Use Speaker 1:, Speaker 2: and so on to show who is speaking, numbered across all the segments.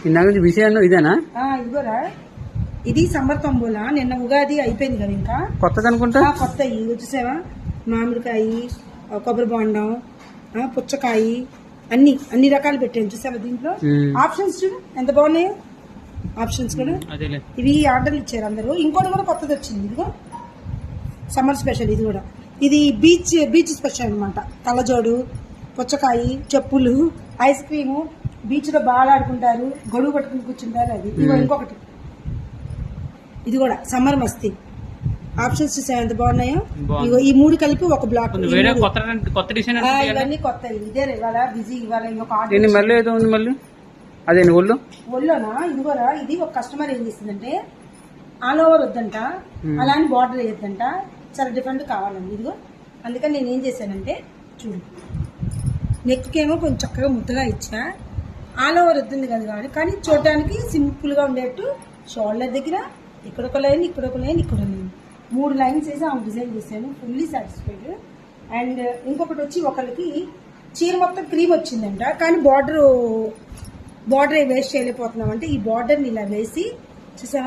Speaker 1: ఇందాక విషయం ఇదేనా?
Speaker 2: ఇదిగోరా, ఇది సమ్మర్ తంబూలా. నిన్న ఉగాది అయిపోయింది కదా, ఇంకా
Speaker 1: కొత్తది అనుకుంటా.
Speaker 2: కొత్త చూసావా, మామిడికాయ, కొబ్బరి బొండం, పుచ్చకాయ, అన్ని రకాలు పెట్టాను చూసావా. దీంట్లో ఆప్షన్స్ చూడు ఎంత బాగున్నాయో. ఆప్షన్స్ కూడా ఇవి ఆర్డర్లు ఇచ్చారు అందరూ. ఇంకోటి కూడా కొత్తది వచ్చింది, ఇదిగో సమ్మర్ స్పెషల్. ఇది కూడా ఇది బీచ్ స్పెషల్ అనమాట. కళ్ళజోడు, పుచ్చకాయ, చెప్పులు, ఐస్ క్రీము. బీచ్ లో బాగా ఆడుకుంటారు, గొడుగు పట్టుకుని కూర్చుంటారు. అది ఇదిగో ఇంకొకటి, ఇది కూడా సమ్మర్ మస్తీ. ఆప్షన్స్ చూసా ఎంత బాగున్నాయో. ఇగో ఈ 3 కలిపి ఒక బ్లాక్. ఇవన్నీ కొత్త. ఇదే ఇవాళ బిజీ. ఇవాళ ఇంకొక ఆర్డర్
Speaker 1: అదే
Speaker 2: ఒళ్ళోనా. ఇదిగోరా, ఇది ఒక కస్టమర్ ఏం చేసిందంటే ఆల్ ఓవర్ వద్దంట, అలా అని బార్డర్ వేయద్దంట, చాలా డిఫరెంట్ కావాలండి. ఇదిగో అందుకని నేను ఏం చేశానంటే చూడు, నెక్కేమో కొంచెం చక్కగా ముద్దగా ఇచ్చా. ఆల్ ఓవర్ వద్దుంది కదా కాబట్టి, కానీ చూడటానికి సింపుల్ గా ఉండేట్టు షోల్డర్ దగ్గర ఇక్కడొక లైన్, ఇక్కడొక లైన్, ఇక్కడ లైన్, 3 లైన్స్ వేసి ఆమె డిజైన్ చేశాను. Fully satisfied. అండ్ ఇంకొకటి వచ్చి ఒకరికి చీర మొత్తం క్రీమ్ వచ్చిందంట, కానీ బార్డర్ వేస్ట్ చేయలేకపోతున్నాం అంటే ఈ బార్డర్ని ఇలా వేసి చూసా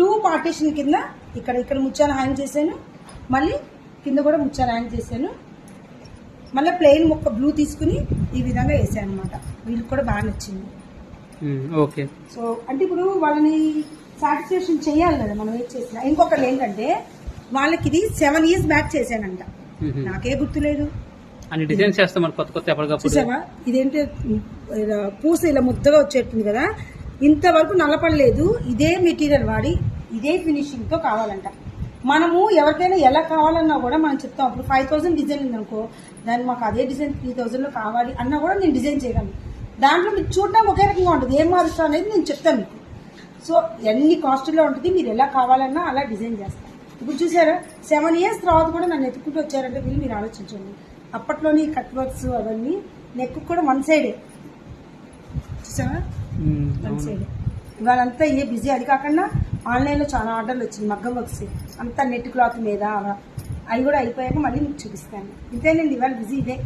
Speaker 2: 2 పార్టీషన్ కింద ఇక్కడ ముత్యాలు హ్యాంగ్ చేశాను, మళ్ళీ కింద కూడా ముత్యాలు హ్యాంగ్ చేశాను. మళ్ళీ ప్లెయిన్ ముక్క బ్లూ తీసుకుని ఈ విధంగా వేసాను అనమాట. వీళ్ళకి కూడా బాగా నచ్చింది.
Speaker 1: ఓకే.
Speaker 2: సో అంటే ఇప్పుడు వాళ్ళని సాటిస్ఫాక్షన్ చేయాలి కదా మనం ఏం చేసినా. ఇంకొకటి ఏంటంటే వాళ్ళకి ఇది 7 years బ్యాక్ చేశానంట, నాకే గుర్తులేదు. చూసావా, ఇదేంటి పూస ఇలా ముద్దగా వచ్చేట్టుంది కదా, ఇంతవరకు నలపడలేదు. ఇదే మెటీరియల్ వాడి ఇదే ఫినిషింగ్ తో కావాలంట. మనము ఎవరికైనా ఎలా కావాలన్నా కూడా మనం చెప్తాం. ఇప్పుడు 5000 డిజైన్ ఉందనుకో, దాన్ని మాకు అదే డిజైన్ 3000 లో కావాలి అన్నా కూడా నేను డిజైన్ చేయగలను. దాంట్లో మీకు చూడడానికి ఒకే రకంగా ఉంటుంది, ఏం మారుస్తా అనేది నేను చెప్తాను మీకు. సో ఎన్ని కాస్ట్లో ఉంటుంది, మీరు ఎలా కావాలన్నా అలా డిజైన్ చేస్తాను. ఇప్పుడు చూసారా 7 years తర్వాత కూడా నన్ను ఎత్తుకుంటూ వచ్చారంటే వీళ్ళు మీరు ఆలోచించండి. అప్పట్లోని కట్ వర్క్స్ అవన్నీ నెక్ కూడా 1 సైడే చూసారా, 1 సైడే. ఇవాళంతా ఇదే బిజీ. అది కాకుండా ఆన్లైన్లో చాలా ఆర్డర్లు వచ్చింది, మగ్గం వర్క్స్ అంతా నెట్ క్లాత్ మీద. అవి కూడా అయిపోయాక మళ్ళీ మీకు చూపిస్తాను. ఇంతేనండి ఇవాళ బిజీ ఇదే.